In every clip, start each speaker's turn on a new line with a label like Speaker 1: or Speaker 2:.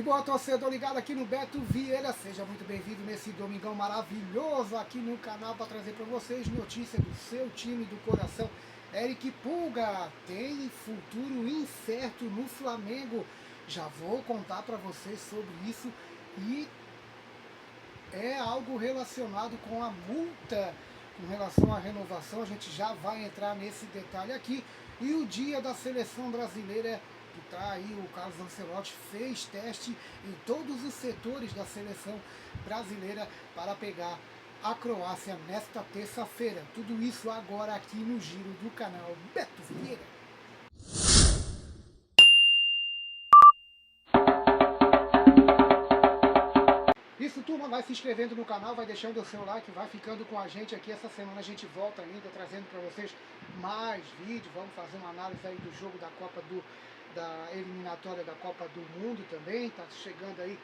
Speaker 1: boa, torcedor ligado aqui no Beto Vieira, seja muito bem-vindo nesse domingão maravilhoso aqui no canal para trazer para vocês notícia do seu time do coração. Eric Pulga tem futuro incerto no Flamengo, já vou contar para vocês sobre isso e é algo relacionado com a multa com relação à renovação, a gente já vai entrar nesse detalhe aqui. E o dia da seleção brasileira, que está aí, o Carlos Ancelotti fez teste em todos os setores da seleção brasileira para pegar a Croácia nesta terça-feira. Tudo isso agora aqui no giro do canal Beto Vieira. Isso, turma, vai se inscrevendo no canal, vai deixando o seu like, vai ficando com a gente aqui. Essa semana a gente volta ainda trazendo para vocês mais vídeos. Vamos fazer uma análise aí do jogo da da eliminatória da Copa do Mundo também. Tá chegando aí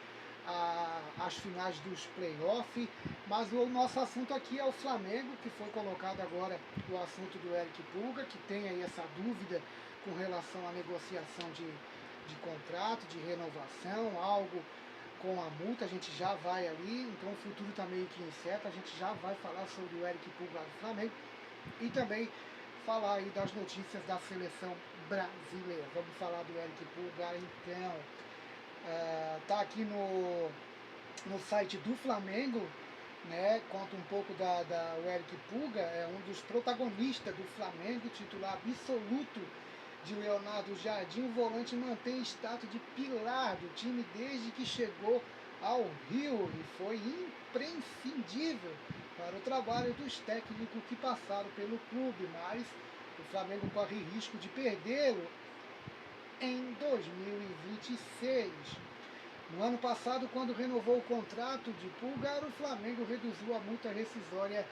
Speaker 1: as finais dos playoffs. Mas o nosso assunto aqui é o Flamengo, que foi colocado agora o assunto do Eric Pulga, que tem aí essa dúvida com relação à negociação de contrato, de renovação, algo com a multa, a gente já vai ali, então o futuro está meio que incerto, a gente já vai falar sobre o Eric Pulga do Flamengo e também falar aí das notícias da seleção brasileira. Vamos falar do Eric Pulga então. Tá aqui no site do Flamengo, né? Conta um pouco o Eric Pulga, é um dos protagonistas do Flamengo, titular absoluto de Leonardo Jardim. O volante mantém status de pilar do time desde que chegou ao Rio e foi imprescindível para o trabalho dos técnicos que passaram pelo clube, mas o Flamengo corre risco de perdê-lo em 2026. No ano passado, quando renovou o contrato de Pulgar, o Flamengo reduziu a multa rescisória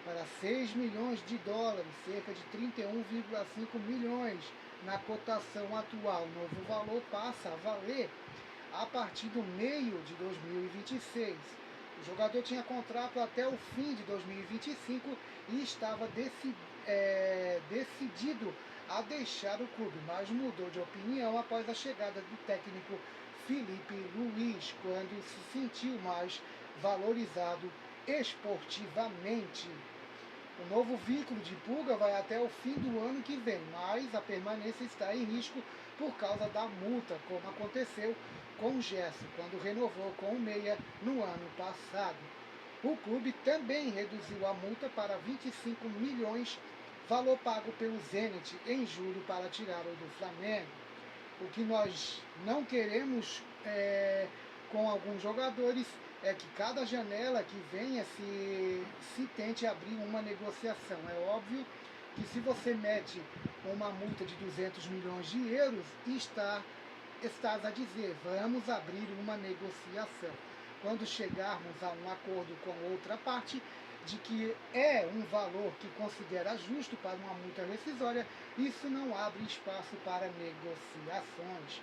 Speaker 1: para 6 milhões de dólares, cerca de 31,5 milhões na cotação atual. O novo valor passa a valer a partir do meio de 2026. O jogador tinha contrato até o fim de 2025 e estava decidido a deixar o clube, mas mudou de opinião após a chegada do técnico Felipe Luiz, quando se sentiu mais valorizado esportivamente. O novo vínculo de Pulga vai até o fim do ano que vem, mas a permanência está em risco por causa da multa, como aconteceu com o Gerson, quando renovou com o Meia no ano passado. O clube também reduziu a multa para 25 milhões, valor pago pelo Zenit em julho para tirá-lo do Flamengo. O que nós não queremos com alguns jogadores é que cada janela que venha se tente abrir uma negociação. É óbvio que se você mete uma multa de 200 milhões de euros, estás a dizer, vamos abrir uma negociação. Quando chegarmos a um acordo com outra parte, de que é um valor que considera justo para uma multa rescisória, isso não abre espaço para negociações.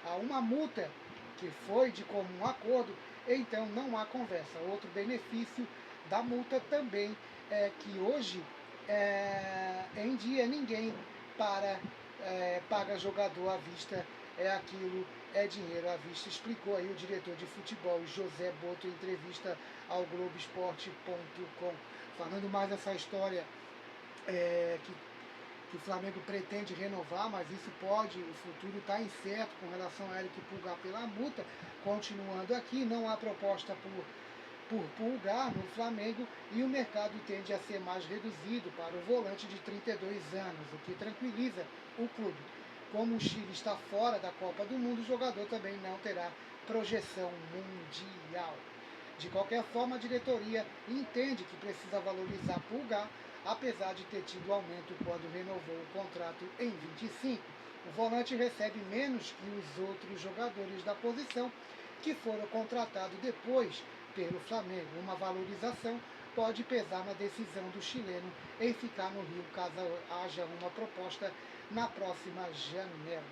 Speaker 1: Há uma multa que foi de comum acordo, então não há conversa. Outro benefício da multa também é que hoje em dia ninguém paga jogador à vista, é dinheiro à vista, explicou aí o diretor de futebol José Boto em entrevista ao Globoesporte.com. Falando mais dessa história que o Flamengo pretende renovar, mas isso o futuro está incerto com relação a Eric Pulgar pela multa. Continuando aqui, não há proposta por Pulgar no Flamengo e o mercado tende a ser mais reduzido para o volante de 32 anos, o que tranquiliza o clube. Como o Chile está fora da Copa do Mundo, o jogador também não terá projeção mundial. De qualquer forma, a diretoria entende que precisa valorizar Pulgar, apesar de ter tido aumento quando renovou o contrato em 25. O volante recebe menos que os outros jogadores da posição que foram contratados depois pelo Flamengo. Uma valorização pode pesar na decisão do chileno em ficar no Rio caso haja uma proposta na próxima janela.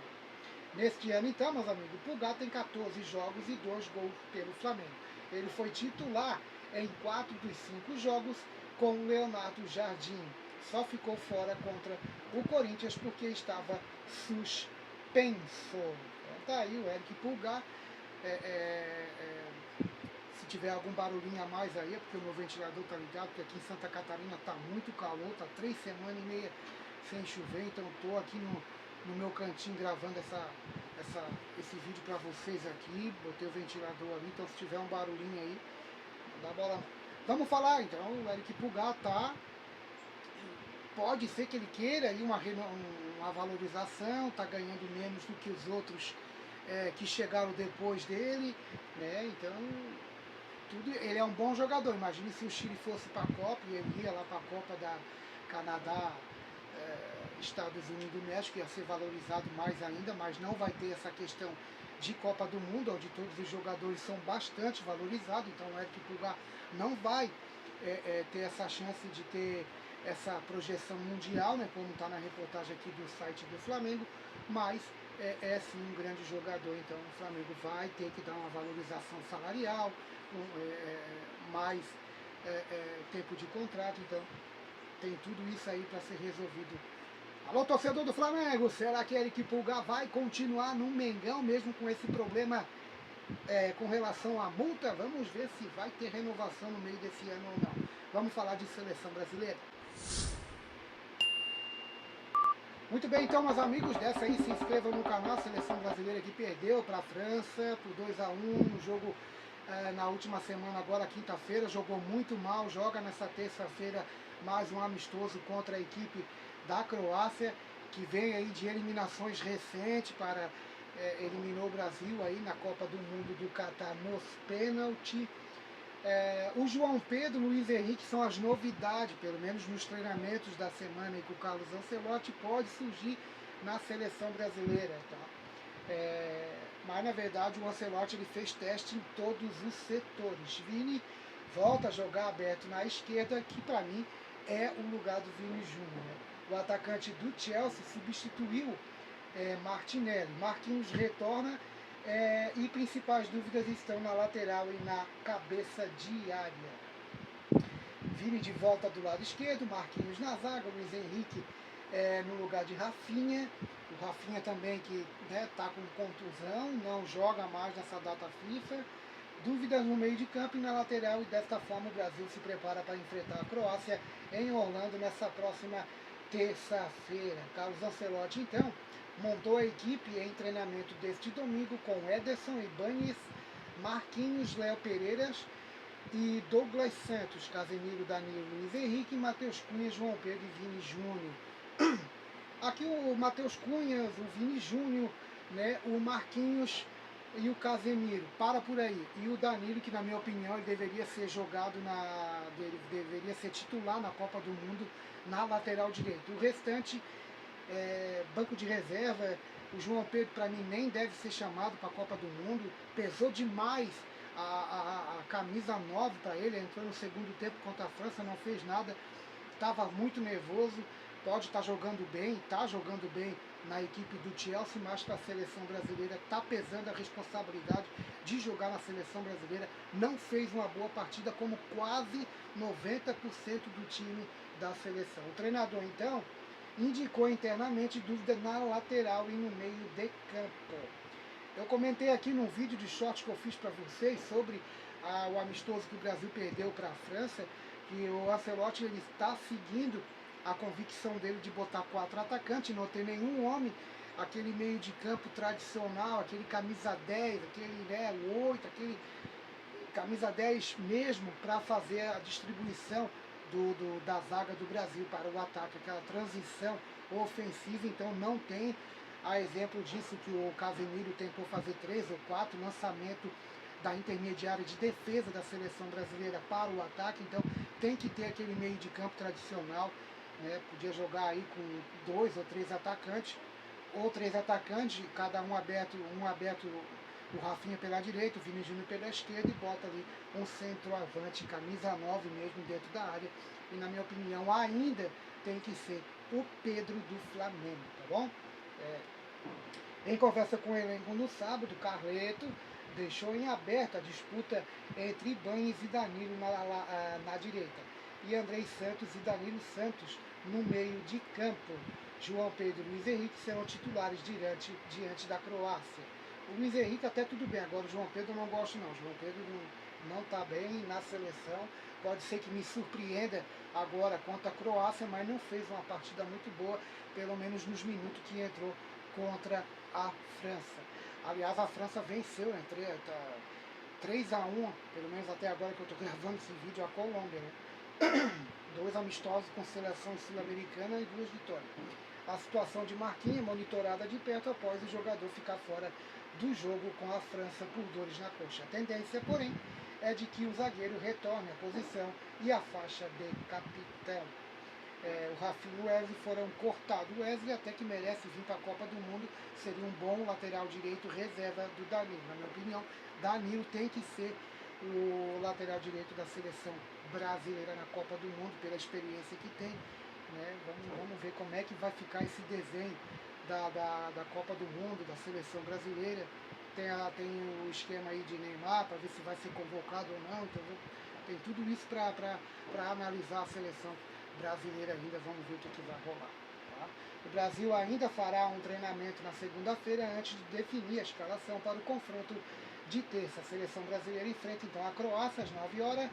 Speaker 1: Neste ano, então, meus amigos, o Pulgar tem 14 jogos e 2 gols pelo Flamengo. Ele foi titular em 4 dos 5 jogos com o Leonardo Jardim. Só ficou fora contra o Corinthians porque estava suspenso. Então tá aí o Eric Pulgar, Se tiver algum barulhinho a mais aí, é porque o meu ventilador tá ligado, porque aqui em Santa Catarina tá muito calor, tá 3 semanas e meia sem chover, então tô aqui no meu cantinho gravando esse vídeo para vocês aqui, botei o ventilador ali, então se tiver um barulhinho aí, não dá bola não. Vamos falar então, o Eric Pulgar pode ser que ele queira aí uma valorização, tá ganhando menos do que os outros que chegaram depois dele, né? Então ele é um bom jogador. Imagine se o Chile fosse para a Copa e ele ia lá para a Copa da Canadá, Estados Unidos e México, ia ser valorizado mais ainda, mas não vai ter essa questão de Copa do Mundo, onde todos os jogadores são bastante valorizados, então o Eric Pulgar não vai ter essa chance de ter essa projeção mundial, né, como está na reportagem aqui do site do Flamengo, mas é sim um grande jogador, então o Flamengo vai ter que dar uma valorização salarial, mais tempo de contrato, então tem tudo isso aí para ser resolvido. Alô, torcedor do Flamengo, será que Eric Pulgar vai continuar no Mengão mesmo com esse problema com relação à multa? Vamos ver se vai ter renovação no meio desse ano ou não. Vamos falar de seleção brasileira. Muito bem, então, meus amigos, dessa aí, se inscrevam no canal. A seleção brasileira que perdeu para a França por 2-1 no jogo na última semana, agora quinta-feira, jogou muito mal, joga nessa terça-feira mais um amistoso contra a equipe da Croácia, que vem aí de eliminações recentes eliminou o Brasil aí na Copa do Mundo do Catar nos pênaltis. O João Pedro e o Luiz Henrique são as novidades, pelo menos nos treinamentos da semana aí com o Carlos Ancelotti, pode surgir na seleção brasileira, tá? Mas na verdade o Ancelotti ele fez teste em todos os setores. Vini volta a jogar aberto na esquerda, que para mim é o lugar do Vini Júnior, né? O atacante do Chelsea substituiu Martinelli. Marquinhos retorna e principais dúvidas estão na lateral e na cabeça de área. Vini de volta do lado esquerdo, Marquinhos na zaga, Luiz Henrique no lugar de Rafinha. O Rafinha também que está com contusão, não joga mais nessa data FIFA. Dúvidas no meio de campo e na lateral, e desta forma o Brasil se prepara para enfrentar a Croácia em Orlando nessa próxima terça-feira. Carlos Ancelotti então montou a equipe em treinamento deste domingo com Ederson, Ibañez, Marquinhos, Léo Pereiras e Douglas Santos, Casemiro, Danilo, Luiz Henrique, Matheus Cunha, João Pedro e Vini Júnior. Aqui o Matheus Cunha, o Vini Júnior, né, o Marquinhos e o Casemiro, para por aí. E o Danilo, que na minha opinião ele deveria ser deveria ser titular na Copa do Mundo na lateral direita. O restante banco de reserva. O João Pedro para mim nem deve ser chamado para a Copa do Mundo, pesou demais a camisa 9 para ele, entrou no segundo tempo contra a França, não fez nada, estava muito nervoso, pode estar jogando bem, está jogando bem na equipe do Chelsea, mas para a seleção brasileira está pesando a responsabilidade de jogar na seleção brasileira, não fez uma boa partida como quase 90% do time da seleção. O treinador então indicou internamente dúvida na lateral e no meio de campo. Eu comentei aqui num vídeo de short que eu fiz para vocês sobre o amistoso que o Brasil perdeu para a França, que o Ancelotti ele está seguindo a convicção dele de botar 4 atacantes, não tem nenhum homem, aquele meio de campo tradicional, aquele camisa 10, aquele 8, aquele camisa 10 mesmo para fazer a distribuição da zaga do Brasil para o ataque, aquela transição ofensiva. Então não tem, a exemplo disso que o Casemiro tentou fazer 3 ou 4 lançamentos da intermediária de defesa da seleção brasileira para o ataque, então tem que ter aquele meio de campo tradicional, né? Podia jogar aí com 2 ou 3 atacantes, ou 3 atacantes, cada um aberto, o Rafinha pela direita, o Vini Júnior pela esquerda, e bota ali um centroavante, camisa 9 mesmo dentro da área. E na minha opinião ainda tem que ser o Pedro do Flamengo, tá bom? Em conversa com o elenco no sábado, Carleto deixou em aberto a disputa entre Ibañez e Danilo na direita, e Andrei Santos e Danilo Santos no meio de campo. João Pedro e Luiz Henrique serão titulares diante da Croácia. O Luiz Henrique até tudo bem, agora o João Pedro eu não gosto não. O João Pedro não está bem na seleção. Pode ser que me surpreenda agora contra a Croácia, mas não fez uma partida muito boa, pelo menos nos minutos que entrou contra a França. Aliás, a França venceu, 3-1, pelo menos até agora que eu estou gravando esse vídeo, a Colômbia, né? 2 amistosos com seleção sul-americana e 2 vitórias. A situação de Marquinhos é monitorada de perto após o jogador ficar fora do jogo com a França por dores na coxa. A tendência, porém, é de que o zagueiro retorne à posição e à faixa de capitão. O Rafinha e o Wesley foram cortados. O Wesley até que merece vir para a Copa do Mundo, seria um bom lateral direito reserva do Danilo. Na minha opinião, Danilo tem que ser o lateral direito da seleção brasileira na Copa do Mundo, pela experiência que tem. Né? Vamos ver como é que vai ficar esse desenho da Copa do Mundo, da seleção brasileira. Tem o esquema aí de Neymar, para ver se vai ser convocado ou não. Então, tem tudo isso para analisar a seleção brasileira ainda. Vamos ver o que vai rolar. Tá? O Brasil ainda fará um treinamento na segunda-feira antes de definir a escalação para o confronto de terça. A seleção brasileira enfrenta então a Croácia às 9 horas.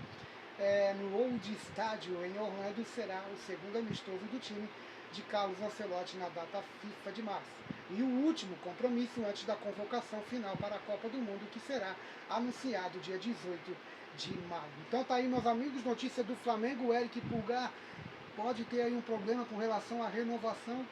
Speaker 1: No Old Estádio em Orlando, será o segundo amistoso do time de Carlos Ancelotti na data FIFA de março. E o último compromisso antes da convocação final para a Copa do Mundo, que será anunciado dia 18 de maio. Então tá aí, meus amigos, notícia do Flamengo. O Eric Pulgar pode ter aí um problema com relação à renovação,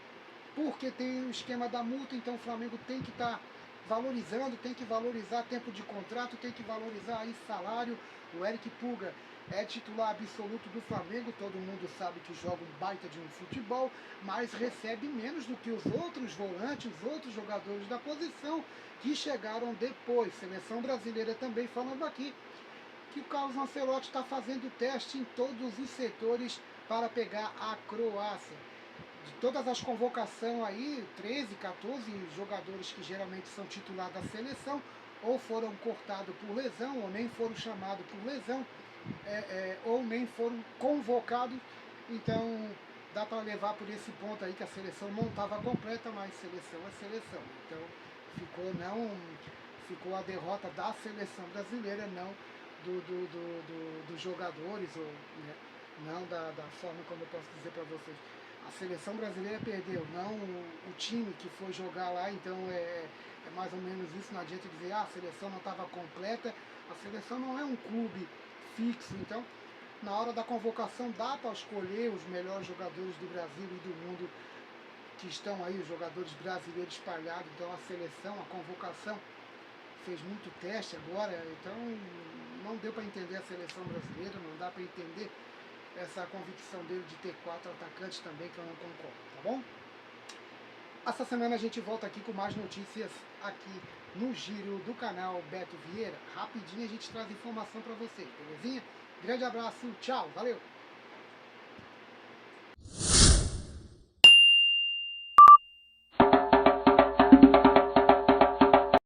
Speaker 1: porque tem o esquema da multa, então o Flamengo tem que estar valorizando, tem que valorizar tempo de contrato, tem que valorizar aí salário. O Eric Pulgar é titular absoluto do Flamengo, todo mundo sabe que joga um baita de um futebol, mas recebe menos do que os outros volantes, os outros jogadores da posição que chegaram depois. Seleção brasileira também falando aqui que o Carlos Ancelotti está fazendo teste em todos os setores para pegar a Croácia. De todas as convocações aí, 13, 14 jogadores que geralmente são titulares da seleção, ou foram cortados por lesão, ou nem foram chamados por lesão, ou nem foram convocados. Então dá para levar por esse ponto aí que a seleção não estava completa, mas seleção é seleção. Então ficou a derrota da seleção brasileira, não dos jogadores, ou né, não da forma como eu posso dizer para vocês. A seleção brasileira perdeu, não o time que foi jogar lá. Então é mais ou menos isso. Não adianta dizer a seleção não estava completa. A seleção não é um clube fixo. Então, na hora da convocação, dá para escolher os melhores jogadores do Brasil e do mundo que estão aí, os jogadores brasileiros espalhados. Então, a seleção, a convocação, fez muito teste agora. Então, não deu para entender a seleção brasileira, não dá para entender essa convicção dele de ter 4 atacantes também, que eu não concordo, tá bom? Essa semana a gente volta aqui com mais notícias aqui no Giro do canal Beto Vieira. Rapidinho a gente traz informação para vocês, belezinha? Grande abraço, tchau, valeu!